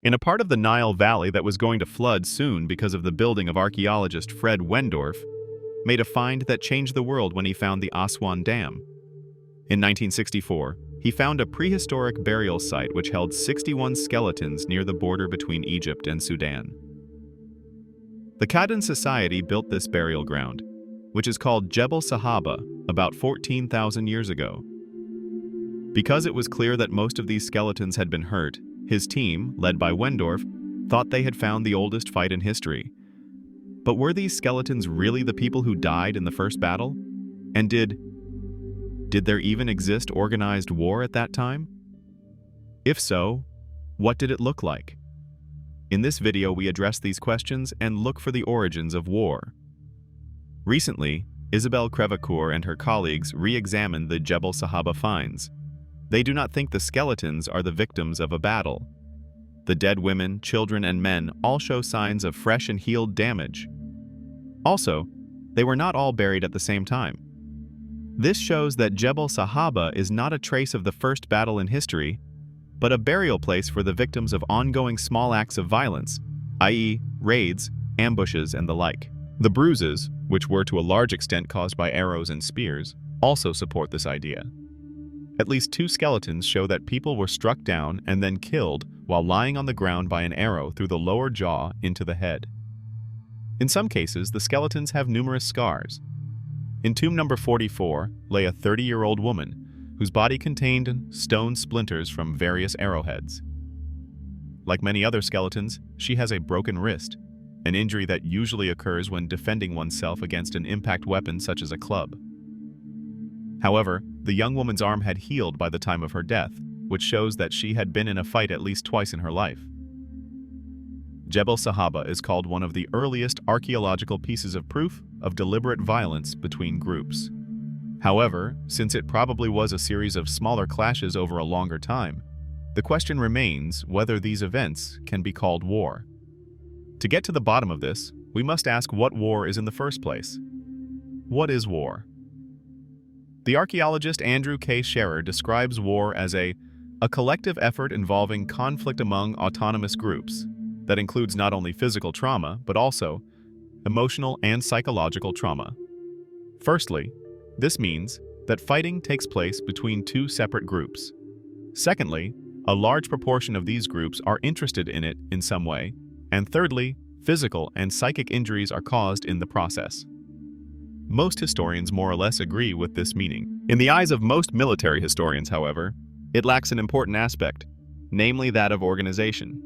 In a part of the Nile Valley that was going to flood soon because of the building of archaeologist Fred Wendorf, made a find that changed the world when he found the Aswan Dam. In 1964, he found a prehistoric burial site which held 61 skeletons near the border between Egypt and Sudan. The Qaddan Society built this burial ground, which is called Jebel Sahaba, about 14,000 years ago. Because it was clear that most of these skeletons had been hurt, his team, led by Wendorf, thought they had found the oldest fight in history. But were these skeletons really the people who died in the first battle? And did there even exist organized war at that time? If so, what did it look like? In this video, we address these questions and look for the origins of war. Recently, Isabelle Crevecoeur and her colleagues re-examined the Jebel Sahaba finds. They do not think the skeletons are the victims of a battle. The dead women, children, and men all show signs of fresh and healed damage. Also, they were not all buried at the same time. This shows that Jebel Sahaba is not a trace of the first battle in history, but a burial place for the victims of ongoing small acts of violence, i.e., raids, ambushes, and the like. The bruises, which were to a large extent caused by arrows and spears, also support this idea. At least 2 skeletons show that people were struck down and then killed while lying on the ground by an arrow through the lower jaw into the head. In some cases, the skeletons have numerous scars. In tomb number 44 lay a 30-year-old woman whose body contained stone splinters from various arrowheads. Like many other skeletons, she has a broken wrist, an injury that usually occurs when defending oneself against an impact weapon such as a club. However, the young woman's arm had healed by the time of her death, which shows that she had been in a fight at least twice in her life. Jebel Sahaba is called one of the earliest archaeological pieces of proof of deliberate violence between groups. However, since it probably was a series of smaller clashes over a longer time, the question remains whether these events can be called war. To get to the bottom of this, we must ask what war is in the first place. What is war? The archaeologist Andrew K. Scherer describes war as a collective effort involving conflict among autonomous groups that includes not only physical trauma, but also emotional and psychological trauma. Firstly, this means that fighting takes place between 2 separate groups. Secondly, a large proportion of these groups are interested in it in some way. And thirdly, physical and psychic injuries are caused in the process. Most historians more or less agree with this meaning. In the eyes of most military historians, however, it lacks an important aspect, namely that of organization.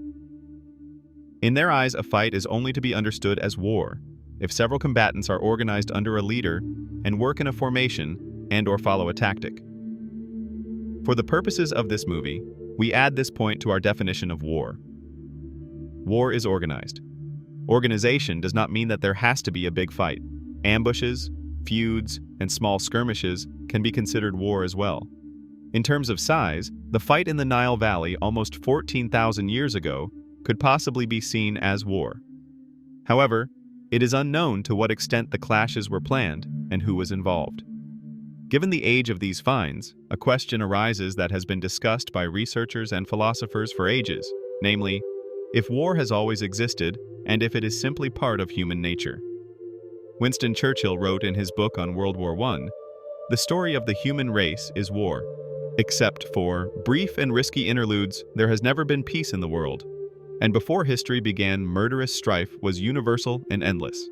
In their eyes, a fight is only to be understood as war if several combatants are organized under a leader and work in a formation and/or follow a tactic. For the purposes of this movie, we add this point to our definition of war. War is organized. Organization does not mean that there has to be a big fight. Ambushes, feuds, and small skirmishes can be considered war as well. In terms of size, the fight in the Nile Valley almost 14,000 years ago could possibly be seen as war. However, it is unknown to what extent the clashes were planned and who was involved. Given the age of these finds, a question arises that has been discussed by researchers and philosophers for ages, namely, if war has always existed and if it is simply part of human nature. Winston Churchill wrote in his book on World War I, "The story of the human race is war. Except for brief and risky interludes, there has never been peace in the world. And before history began, murderous strife was universal and endless."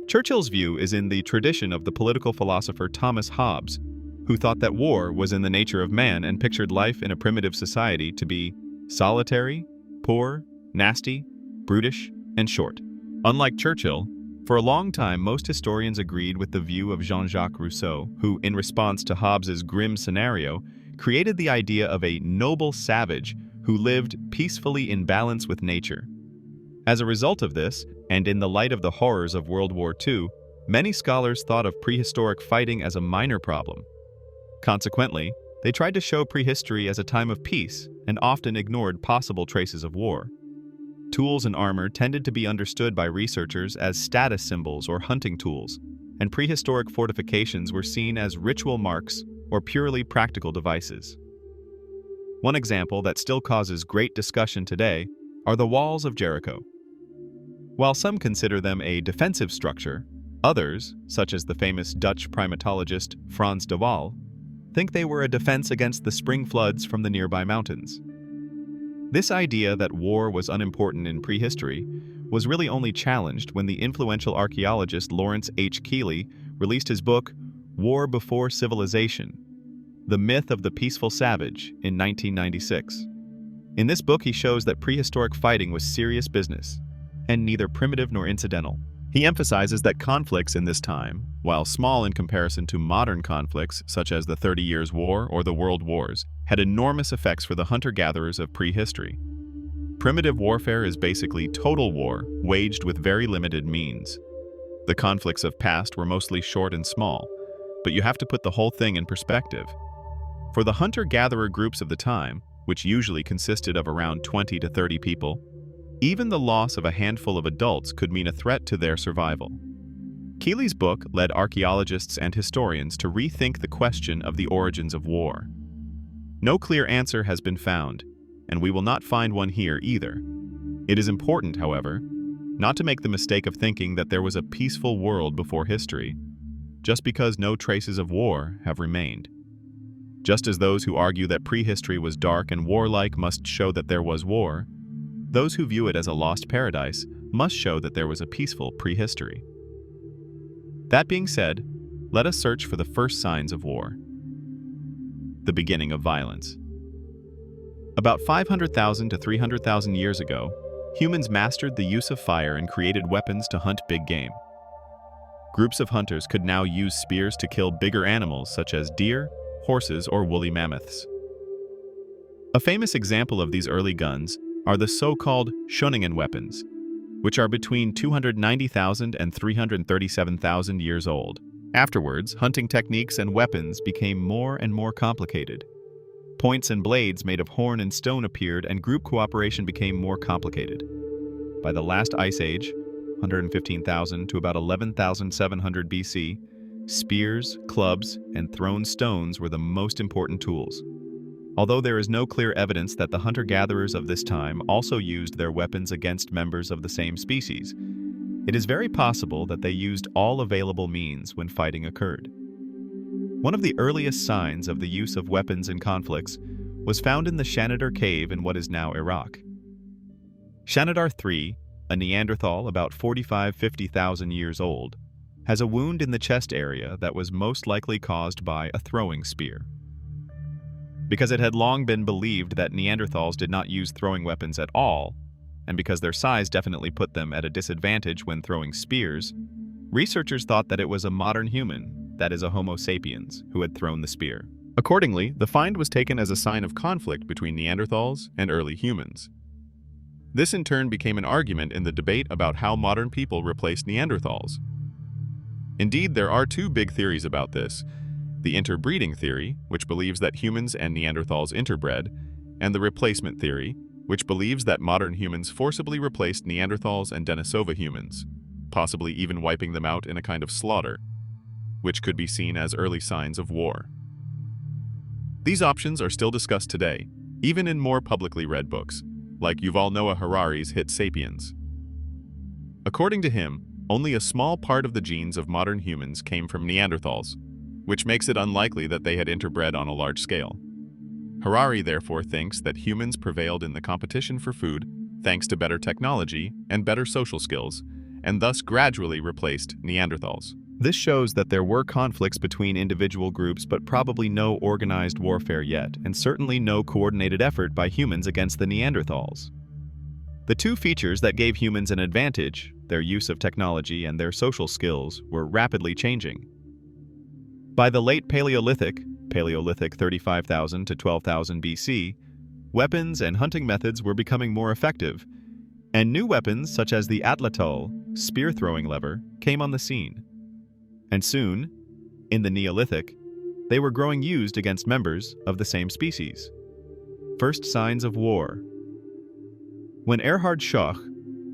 Churchill's view is in the tradition of the political philosopher Thomas Hobbes, who thought that war was in the nature of man and pictured life in a primitive society to be solitary, poor, nasty, brutish, and short. Unlike Churchill, for a long time most historians agreed with the view of Jean-Jacques Rousseau, who, in response to Hobbes's grim scenario, created the idea of a noble savage who lived peacefully in balance with nature. As a result of this, and in the light of the horrors of World War II, many scholars thought of prehistoric fighting as a minor problem. Consequently, they tried to show prehistory as a time of peace and often ignored possible traces of war. Tools and armor tended to be understood by researchers as status symbols or hunting tools, and prehistoric fortifications were seen as ritual marks or purely practical devices. One example that still causes great discussion today are the walls of Jericho. While some consider them a defensive structure, others, such as the famous Dutch primatologist Frans de Waal, think they were a defense against the spring floods from the nearby mountains. This idea that war was unimportant in prehistory was really only challenged when the influential archaeologist Lawrence H. Keeley released his book, War Before Civilization: The Myth of the Peaceful Savage, in 1996. In this book, he shows that prehistoric fighting was serious business, and neither primitive nor incidental. He emphasizes that conflicts in this time, while small in comparison to modern conflicts such as the 30 Years' War or the World Wars, had enormous effects for the hunter-gatherers of prehistory. Primitive warfare is basically total war, waged with very limited means. The conflicts of past were mostly short and small, but you have to put the whole thing in perspective. For the hunter-gatherer groups of the time, which usually consisted of around 20 to 30 people, even the loss of a handful of adults could mean a threat to their survival. Keeley's book led archaeologists and historians to rethink the question of the origins of war. No clear answer has been found, and we will not find one here either. It is important, however, not to make the mistake of thinking that there was a peaceful world before history, just because no traces of war have remained. Just as those who argue that prehistory was dark and warlike must show that there was war, those who view it as a lost paradise must show that there was a peaceful prehistory. That being said, let us search for the first signs of war. The beginning of violence. About 500,000 to 300,000 years ago, humans mastered the use of fire and created weapons to hunt big game. Groups of hunters could now use spears to kill bigger animals such as deer, horses, or woolly mammoths. A famous example of these early guns are the so-called Schöningen weapons, which are between 290,000 and 337,000 years old. Afterwards, hunting techniques and weapons became more and more complicated. Points and blades made of horn and stone appeared, and group cooperation became more complicated. By the last ice age, 115,000 to about 11,700 BC, spears, clubs, and thrown stones were the most important tools. Although there is no clear evidence that the hunter-gatherers of this time also used their weapons against members of the same species, it is very possible that they used all available means when fighting occurred. One of the earliest signs of the use of weapons in conflicts was found in the Shanidar cave in what is now Iraq. Shanidar III, a Neanderthal about 45–50,000 years old, has a wound in the chest area that was most likely caused by a throwing spear. Because it had long been believed that Neanderthals did not use throwing weapons at all, and because their size definitely put them at a disadvantage when throwing spears, researchers thought that it was a modern human, that is a Homo sapiens, who had thrown the spear. Accordingly, the find was taken as a sign of conflict between Neanderthals and early humans. This in turn became an argument in the debate about how modern people replaced Neanderthals. Indeed, there are two big theories about this: the interbreeding theory, which believes that humans and Neanderthals interbred, and the replacement theory, which believes that modern humans forcibly replaced Neanderthals and Denisova humans, possibly even wiping them out in a kind of slaughter, which could be seen as early signs of war. These options are still discussed today, even in more publicly read books, like Yuval Noah Harari's hit Sapiens. According to him, only a small part of the genes of modern humans came from Neanderthals, which makes it unlikely that they had interbred on a large scale. Harari therefore thinks that humans prevailed in the competition for food thanks to better technology and better social skills, and thus gradually replaced Neanderthals. This shows that there were conflicts between individual groups, but probably no organized warfare yet, and certainly no coordinated effort by humans against the Neanderthals. The two features that gave humans an advantage, their use of technology and their social skills, were rapidly changing. By the late Paleolithic 35,000 to 12,000 BC, weapons and hunting methods were becoming more effective, and new weapons such as the atlatol, spear-throwing lever, came on the scene. And soon, in the Neolithic, they were growing used against members of the same species. First signs of war. When Erhard Schoch,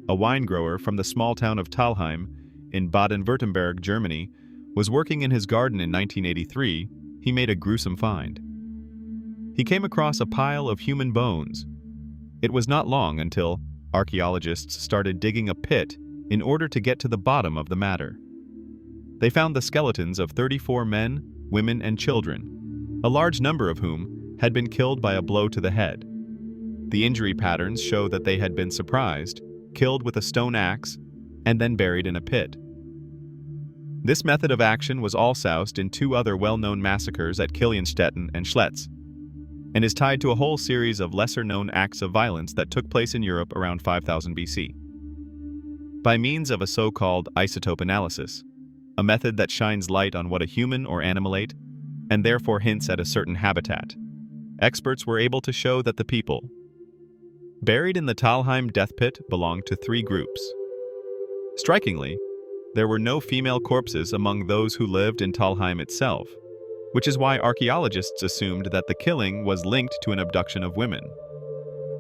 a wine grower from the small town of Thalheim in Baden-Württemberg, Germany, was working in his garden in 1983, he made a gruesome find. He came across a pile of human bones. It was not long until, archaeologists started digging a pit in order to get to the bottom of the matter. They found the skeletons of 34 men, women, and children, a large number of whom had been killed by a blow to the head. The injury patterns show that they had been surprised, killed with a stone axe, and then buried in a pit. This method of action was also used in two other well-known massacres at Kilianstetten and Schletz, and is tied to a whole series of lesser-known acts of violence that took place in Europe around 5000 BC. By means of a so-called isotope analysis, a method that shines light on what a human or animal ate, and therefore hints at a certain habitat, experts were able to show that the people buried in the Talheim death pit belonged to three groups. Strikingly, there were no female corpses among those who lived in Talheim itself, which is why archaeologists assumed that the killing was linked to an abduction of women.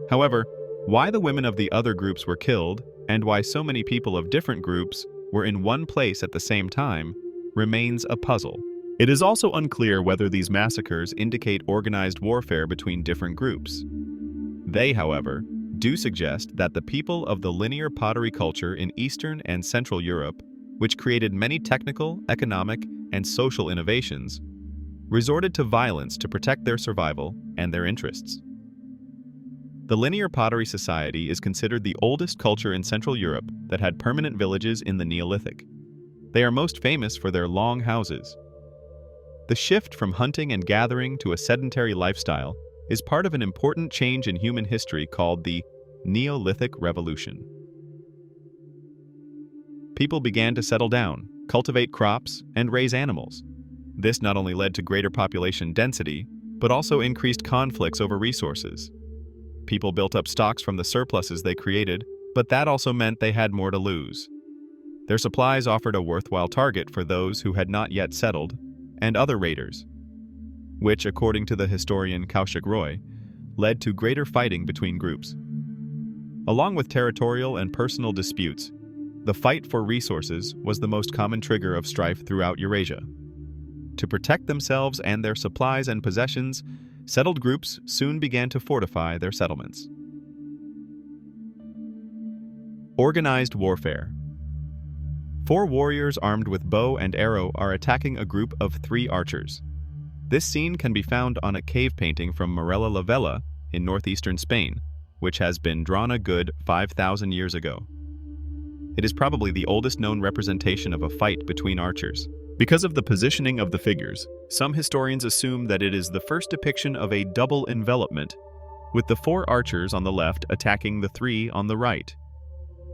However, why the women of the other groups were killed, and why so many people of different groups were in one place at the same time, remains a puzzle. It is also unclear whether these massacres indicate organized warfare between different groups. They, however, do suggest that the people of the linear pottery culture in Eastern and Central Europe, which created many technical, economic, and social innovations, resorted to violence to protect their survival and their interests. The linear pottery society is considered the oldest culture in Central Europe that had permanent villages in the Neolithic. They are most famous for their long houses. The shift from hunting and gathering to a sedentary lifestyle is part of an important change in human history called the Neolithic Revolution. People began to settle down, cultivate crops, and raise animals. This not only led to greater population density, but also increased conflicts over resources. People built up stocks from the surpluses they created, but that also meant they had more to lose. Their supplies offered a worthwhile target for those who had not yet settled, and other raiders, which, according to the historian Kaushik Roy, led to greater fighting between groups. Along with territorial and personal disputes, the fight for resources was the most common trigger of strife throughout Eurasia. To protect themselves and their supplies and possessions, settled groups soon began to fortify their settlements. Organized warfare. 4 warriors armed with bow and arrow are attacking a group of 3 archers. This scene can be found on a cave painting from Morella la Vella in northeastern Spain, which has been drawn a good 5,000 years ago. It is probably the oldest known representation of a fight between archers. Because of the positioning of the figures, some historians assume that it is the first depiction of a double envelopment, with the 4 archers on the left attacking the 3 on the right.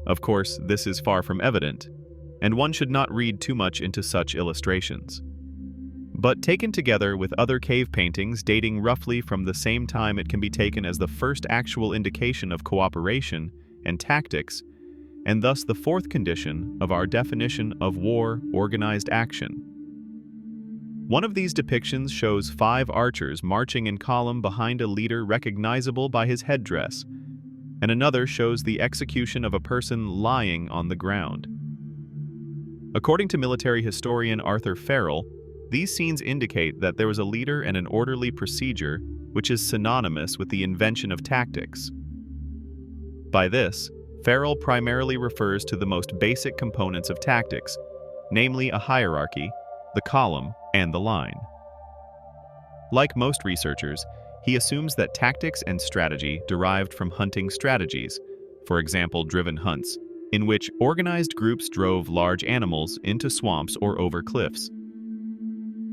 Of course, this is far from evident, and one should not read too much into such illustrations. But taken together with other cave paintings dating roughly from the same time, it can be taken as the first actual indication of cooperation and tactics, and thus the 4th condition of our definition of war organized action. One of these depictions shows 5 archers marching in column behind a leader recognizable by his headdress, and another shows the execution of a person lying on the ground. According to military historian Arthur Farrell, these scenes indicate that there was a leader and an orderly procedure, which is synonymous with the invention of tactics. By this, Farrell primarily refers to the most basic components of tactics, namely a hierarchy, the column, and the line. Like most researchers, he assumes that tactics and strategy derived from hunting strategies, for example driven hunts, in which organized groups drove large animals into swamps or over cliffs.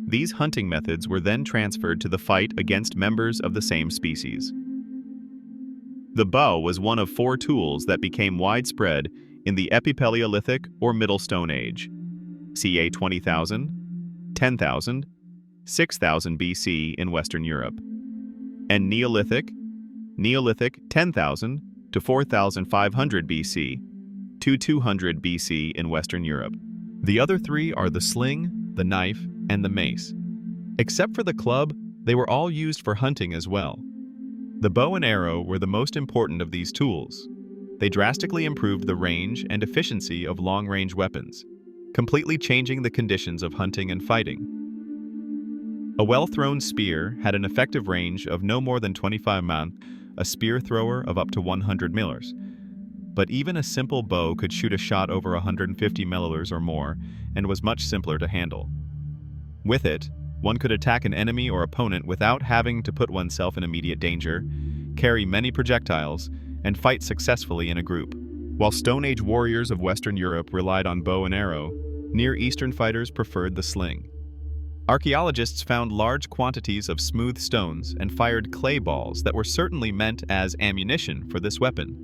These hunting methods were then transferred to the fight against members of the same species. The bow was one of 4 tools that became widespread in the Epipaleolithic or Middle Stone Age, ca. 20,000, 10,000, 6,000 BC in Western Europe, and Neolithic 10,000 to 4,500 BC to 200 BC in Western Europe. The other 3 are the sling, the knife, and the mace. Except for the club, they were all used for hunting as well. The bow and arrow were the most important of these tools. They drastically improved the range and efficiency of long-range weapons, completely changing the conditions of hunting and fighting. A well-thrown spear had an effective range of no more than 25 man, a spear thrower of up to 100 millers. But even a simple bow could shoot a shot over 150 milliliters or more and was much simpler to handle. With it, one could attack an enemy or opponent without having to put oneself in immediate danger, carry many projectiles, and fight successfully in a group. While Stone Age warriors of Western Europe relied on bow and arrow, Near Eastern fighters preferred the sling. Archaeologists found large quantities of smooth stones and fired clay balls that were certainly meant as ammunition for this weapon.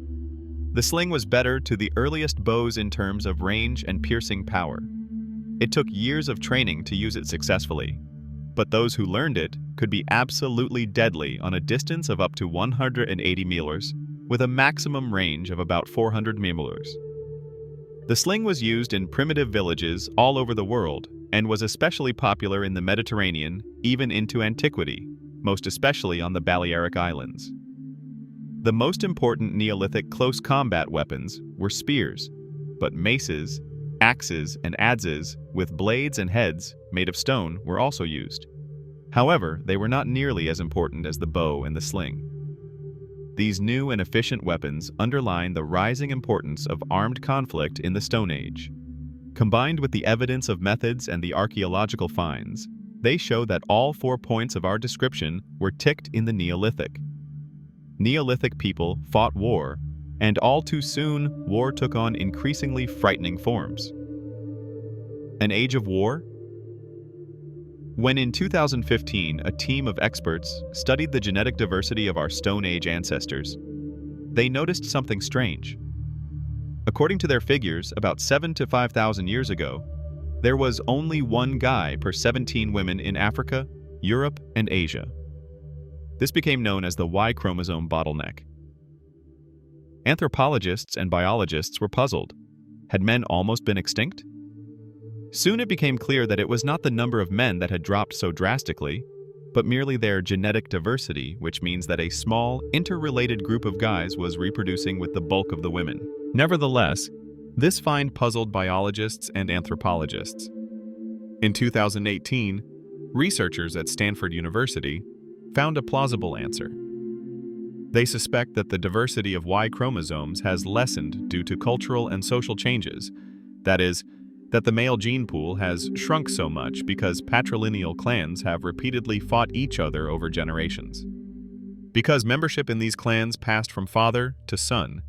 The sling was better to the earliest bows in terms of range and piercing power. It took years of training to use it successfully, but those who learned it could be absolutely deadly on a distance of up to 180 milliliters, with a maximum range of about 400 milliliters. The sling was used in primitive villages all over the world and was especially popular in the Mediterranean, even into antiquity, most especially on the Balearic Islands. The most important Neolithic close combat weapons were spears, but maces, axes, and adzes with blades and heads made of stone were also used. However, they were not nearly as important as the bow and the sling. These new and efficient weapons underline the rising importance of armed conflict in the Stone Age. Combined with the evidence of methods and the archaeological finds, they show that all 4 points of our description were ticked in the Neolithic. Neolithic people fought war, and all too soon, war took on increasingly frightening forms. An age of war? When in 2015, a team of experts studied the genetic diversity of our Stone Age ancestors, they noticed something strange. According to their figures, about 7,000 to 5,000 years ago, there was only one guy per 17 women in Africa, Europe, and Asia. This became known as the Y chromosome bottleneck. Anthropologists and biologists were puzzled. Had men almost been extinct? Soon it became clear that it was not the number of men that had dropped so drastically, but merely their genetic diversity, which means that a small, interrelated group of guys was reproducing with the bulk of the women. Nevertheless, this find puzzled biologists and anthropologists. In 2018, researchers at Stanford University found a plausible answer. They suspect that the diversity of Y chromosomes has lessened due to cultural and social changes, that is, that the male gene pool has shrunk so much because patrilineal clans have repeatedly fought each other over generations. Because membership in these clans passed from father to son,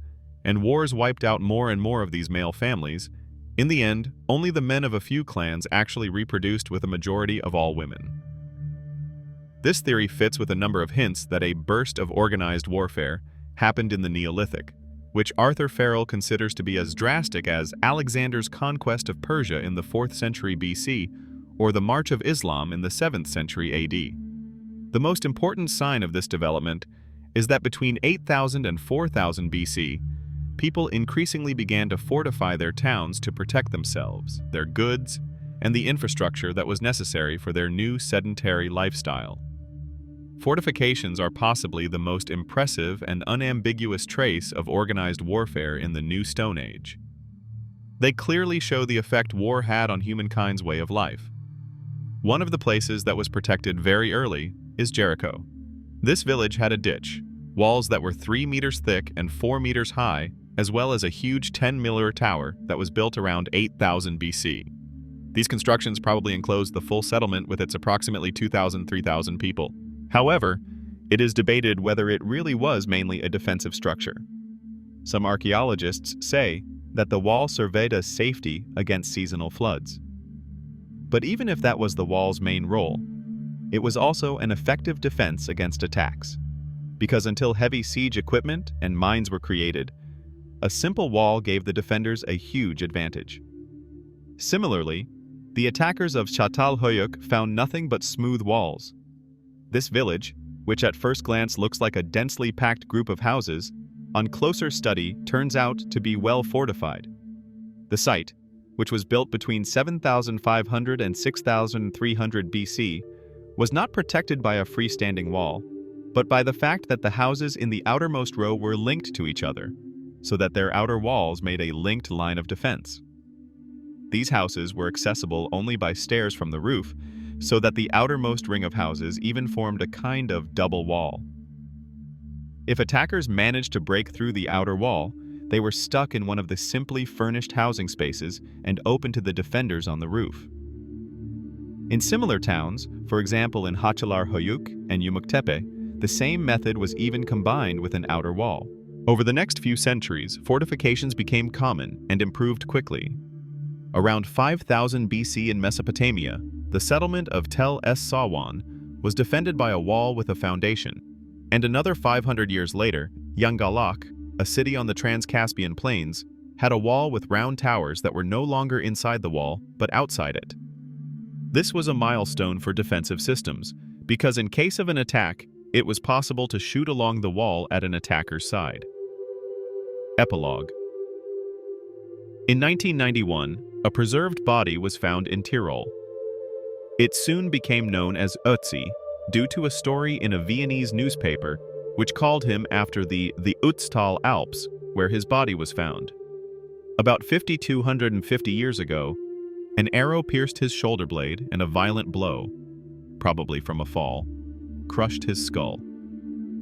and wars wiped out more and more of these male families, in the end, only the men of a few clans actually reproduced with a majority of all women. This theory fits with a number of hints that a burst of organized warfare happened in the Neolithic, which Arthur Farrell considers to be as drastic as Alexander's conquest of Persia in the 4th century BC or the March of Islam in the 7th century AD. The most important sign of this development is that between 8000 and 4000 BC, people increasingly began to fortify their towns to protect themselves, their goods, and the infrastructure that was necessary for their new sedentary lifestyle. Fortifications are possibly the most impressive and unambiguous trace of organized warfare in the New Stone Age. They clearly show the effect war had on humankind's way of life. One of the places that was protected very early is Jericho. This village had a ditch, walls that were 3 meters thick and 4 meters high, as well as a huge 10-milliliter tower that was built around 8000 BC. These constructions probably enclosed the full settlement with its approximately 2,000–3,000 people. However, it is debated whether it really was mainly a defensive structure. Some archaeologists say that the wall surveyed as safety against seasonal floods. But even if that was the wall's main role, it was also an effective defense against attacks. Because until heavy siege equipment and mines were created, a simple wall gave the defenders a huge advantage. Similarly, the attackers of Çatalhöyük found nothing but smooth walls. This village, which at first glance looks like a densely packed group of houses, on closer study turns out to be well fortified. The site, which was built between 7500 and 6300 BC, was not protected by a freestanding wall, but by the fact that the houses in the outermost row were linked to each other, so that their outer walls made a linked line of defense. These houses were accessible only by stairs from the roof, so that the outermost ring of houses even formed a kind of double wall. If attackers managed to break through the outer wall, They were stuck in one of the simply furnished housing spaces and open to the defenders on the roof. In similar towns, for example in Hachalar-Hoyuk and Yumuktepe, the same method was even combined with an outer wall. Over the next few centuries, fortifications became common and improved quickly. Around 5000 BC in Mesopotamia, the settlement of Tel Es Sawan was defended by a wall with a foundation, and another 500 years later, Yangalak, a city on the Trans-Caspian Plains, had a wall with round towers that were no longer inside the wall, but outside it. This was a milestone for defensive systems, because in case of an attack, it was possible to shoot along the wall at an attacker's side. Epilogue. In 1991, a preserved body was found in Tyrol. It soon became known as Ötzi, due to a story in a Viennese newspaper which called him after the Ötztal Alps, where his body was found. About 5,250 years ago, an arrow pierced his shoulder blade and a violent blow, probably from a fall, crushed his skull.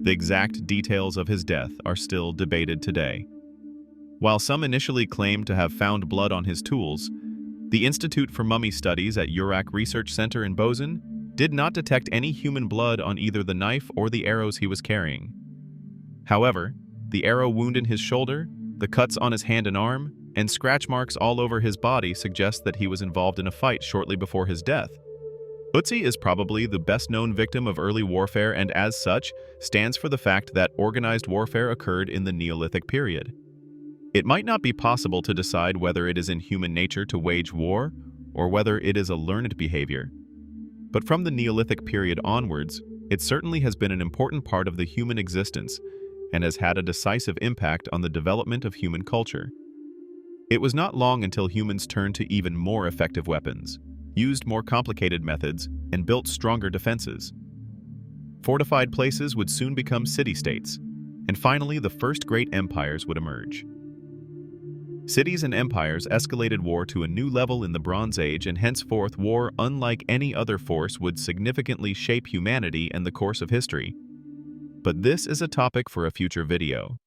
The exact details of his death are still debated today. While some initially claimed to have found blood on his tools, the Institute for Mummy Studies at Urak Research Center in Bozen did not detect any human blood on either the knife or the arrows he was carrying. However, the arrow wound in his shoulder, the cuts on his hand and arm, and scratch marks all over his body suggest that he was involved in a fight shortly before his death. Ötzi is probably the best-known victim of early warfare and as such stands for the fact that organized warfare occurred in the Neolithic period. It might not be possible to decide whether it is in human nature to wage war or whether it is a learned behavior. But from the Neolithic period onwards, it certainly has been an important part of the human existence and has had a decisive impact on the development of human culture. It was not long until humans turned to even more effective weapons, used more complicated methods, and built stronger defenses. Fortified places would soon become city-states, and finally the first great empires would emerge. Cities and empires escalated war to a new level in the Bronze Age, and henceforth war, unlike any other force, would significantly shape humanity and the course of history. But this is a topic for a future video.